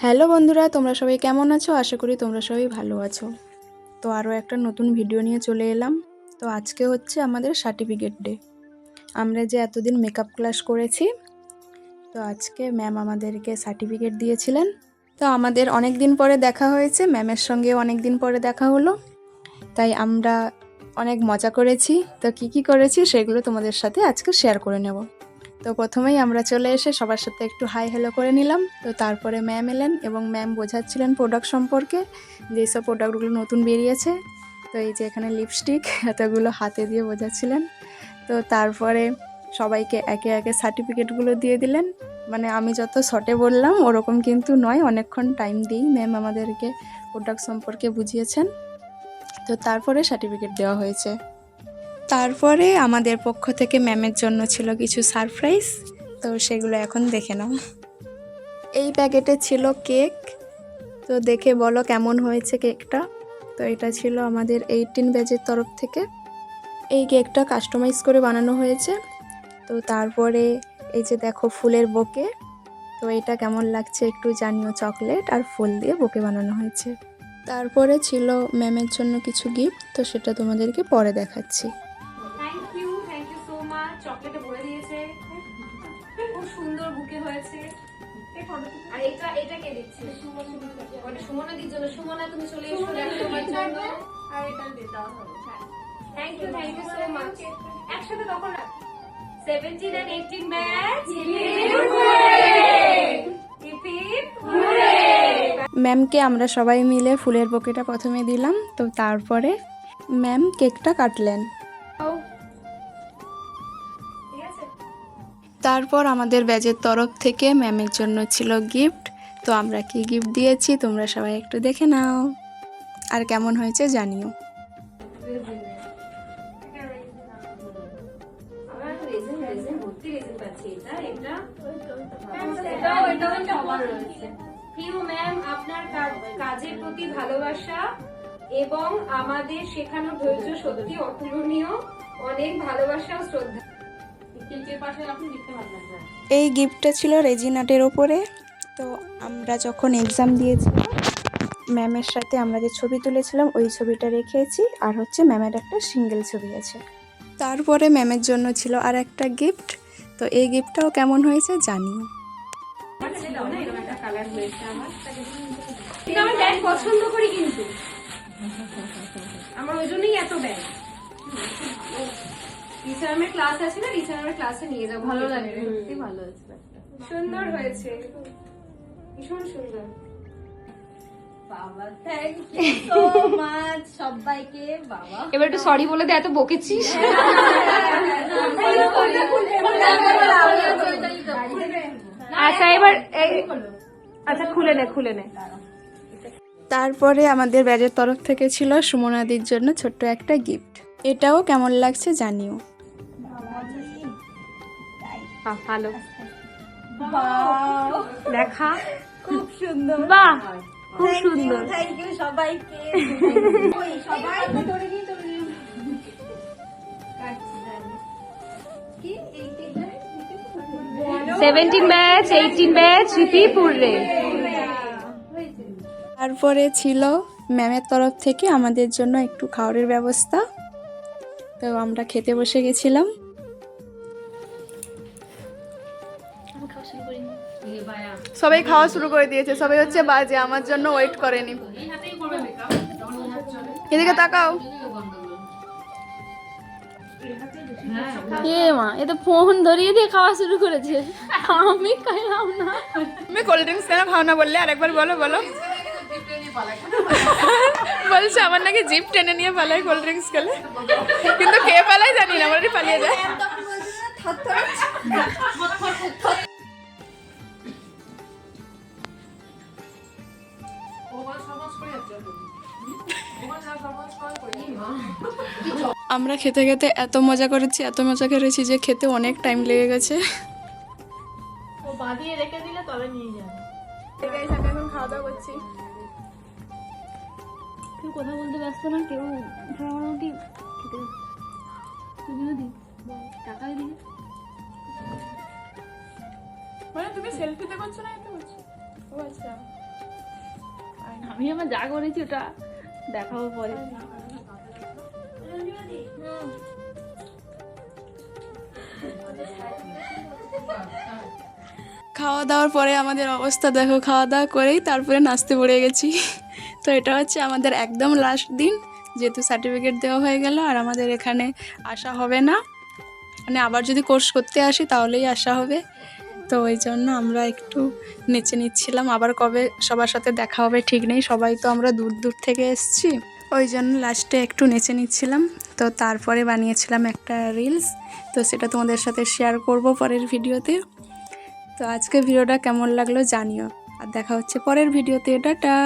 Hello বন্ধুরা, তোমরা সবাই কেমন আছো? আশা করি তোমরা সবাই ভালো আছো। তো আরও একটা নতুন ভিডিও নিয়ে চলে এলাম। তো আজকে হচ্ছে আমাদের সার্টিফিকেট ডে। আমরা যে এতদিন মেকআপ ক্লাস করেছি, তো আজকে ম্যাম আমাদেরকে সার্টিফিকেট দিয়েছিলেন। তো আমাদের অনেক দিন পরে দেখা হয়েছে, ম্যামের সঙ্গেও অনেক দিন পরে দেখা হলো, তাই আমরা অনেক মজা করেছি। তো কী করেছি সেগুলো তোমাদের সাথে আজকে শেয়ার করে নেব। তো প্রথমেই আমরা চলে এসে সবার সাথে একটু হাই হ্যালো করে নিলাম। তো তারপরে ম্যাম এলেন এবং ম্যাম বোঝাচ্ছিলেন প্রোডাক্ট সম্পর্কে, যেসব প্রোডাক্টগুলো নতুন বেরিয়েছে। তো এই যে এখানে লিপস্টিক, এতগুলো হাতে দিয়ে বোঝাচ্ছিলেন। তো তারপরে সবাইকে একে একে সার্টিফিকেটগুলো দিয়ে দিলেন। মানে আমি যত শর্টে বললাম ওরকম কিন্তু নয়, অনেকক্ষণ টাইম দিই ম্যাম আমাদেরকে প্রোডাক্ট সম্পর্কে বুঝিয়েছেন। তো তারপরে সার্টিফিকেট দেওয়া হয়েছে। তারপরে আমাদের পক্ষ থেকে ম্যামের জন্য ছিল কিছু সারপ্রাইজ, তো সেগুলো এখন দেখে নাও। এই প্যাকেটে ছিল কেক। তো দেখে বলো কেমন হয়েছে কেকটা। তো এটা ছিল আমাদের 18 ব্যাচের তরফ থেকে। এই কেকটা কাস্টমাইজ করে বানানো হয়েছে। তো তারপরে এই যে দেখো ফুলের বোকে। তো এটা কেমন লাগছে একটু জানিও, চকলেট আর ফুল দিয়ে বোকে বানানো হয়েছে। তারপরে ছিল ম্যামের জন্য কিছু গিফট, তো সেটা তোমাদেরকে পরে দেখাচ্ছি। Thank you so much. চকলেটে ভরে দিয়েছে, খুব সুন্দর বুকে হয়েছে। আর এটা কে দিচ্ছে? ওটা সুমনাদির জন্য। সুমনা তুমি চলে এসো, দেখো তোমার জন্য। আর এটা দেওয়া হবে। Thank you so much. একসাথে তখন 17 and 18 ব্যাচ। ম্যামকে আমরা সবাই মিলে ফুলের বোকেটা প্রথমে দিলাম। তো তারপরে ম্যাম কেকটা কাটলেন। তারপর আমাদের ব্যাচের তরফ থেকে ম্যামের জন্য ছিল গিফট। তো আমরা কি গিফট দিয়েছি তোমরা সবাই একটু দেখে নাও, আর কেমন হয়েছে জানিও। প্রিয় ম্যাম, আপনার কাজের প্রতি ভালোবাসা এবং আমাদের শেখানো ধৈর্য সত্যি অতুলনীয়। অনেক ভালোবাসা ও শ্রদ্ধা। এই গিফটটা ছিল রেজিনাটের ওপরে। তো আমরা যখন এক্সাম দিয়েছিলাম ম্যামের সাথে আমরা যে ছবি তুলেছিলাম ওই ছবিটা রেখেছি, আর হচ্ছে ম্যামের একটা সিঙ্গেল ছবি আছে। তারপরে ম্যামের জন্য ছিল আর একটা গিফট। তো এই গিফটটাও কেমন হয়েছে জানিও। আমি ব্যাগ পছন্দ করি, কিন্তু আমার ওই জন্যই এত ব্যাগ। রিসার্মের ক্লাস আছে না, রিসার্মের ক্লাসে নিয়ে যাবো। ভালো লাগে, ভালো হয়েছে, সুন্দর হয়েছে, ভীষণ সুন্দর। বাবা থ্যাংক ইউ সো মাচ সবাইকে। বাবা এবার একটু সরি বলে দে, এত বকেছিস। আচ্ছা এবার আচ্ছা খুলে নে। তারপরে আমাদের ব্যাচের তরফ থেকে ছিল সুমনাদির জন্য ছোট্ট একটা গিফট। এটাও কেমন লাগছে জানিও। ভালো দেখা, খুব সুন্দর। বাহ, খুব সুন্দর। থ্যাংক ইউ সবাইকে। সবাই 17 ব্যাচ 18 ব্যাচ শ্রীপুর রে। তারপরে ছিল ম্যামের তরফ থেকে আমাদের জন্য একটু খাবারের ব্যবস্থা। তো আমরা খেতে বসে গেছিলাম। সবাই খাওয়া শুরু করে দিয়েছে, সবাই হচ্ছে বাজে, আমার জন্য ওয়েট করেনি। এদিকে তাকাও। মা, এ তো ফোন ধরিয়ে দিয়ে খাওয়া শুরু করেছে। আমি খাইলাম না। তুমি কোল্ড ড্রিঙ্কস কেন খাও না বললে? আরেকবার বলো। বলছে আমার নাকি জিপ টেনে নিয়ে পালায় কোল্ড ড্রিঙ্কস খেলে, কিন্তু কে পালায় জানি না, আমারই পালিয়ে যায়। আমরা খেতে খেতে এত মজা করেছি যে খেতে অনেক টাইম লেগে গেছে। ও বাঁধিয়ে রেখে দিলে তবে নিয়ে যাবে। এখন খাওয়া দাওয়া করছি। কেউ কথা বলতে ব্যস্ত না, কেউ মোটামুটি টাকা দিলে। মানে তুমি সেলফিতে করছো না, এতে করছো? ও আচ্ছা। আমি আমার যা করেছি ওটা দেখাবো পরে। খাওয়া দাওয়ার পরে আমাদের অবস্থা দেখো, খাওয়া দাওয়া করেই তারপরে নাচতে পড়ে গেছি। তো এটা হচ্ছে আমাদের একদম লাস্ট দিন, যেহেতু সার্টিফিকেট দেওয়া হয়ে গেল আর আমাদের এখানে আসা হবে না, মানে আবার যদি কোর্স করতে আসি তাহলেই আসা হবে। তো ওই জন্য আমরা একটু নেচে নিচ্ছিলাম, আবার কবে সবার সাথে দেখা হবে ঠিক নেই, সবাই তো আমরা দূর দূর থেকে এসেছি, ওই জন্য লাস্টে একটু নেচে নিচ্ছিলাম। তো তারপরে বানিয়েছিলাম একটা রিলস, তো সেটা তোমাদের সাথে শেয়ার করব পরের ভিডিওতে। তো আজকে ভিডিওটা কেমন লাগলো জানিও, আর দেখা হচ্ছে পরের ভিডিওতে। টাটা।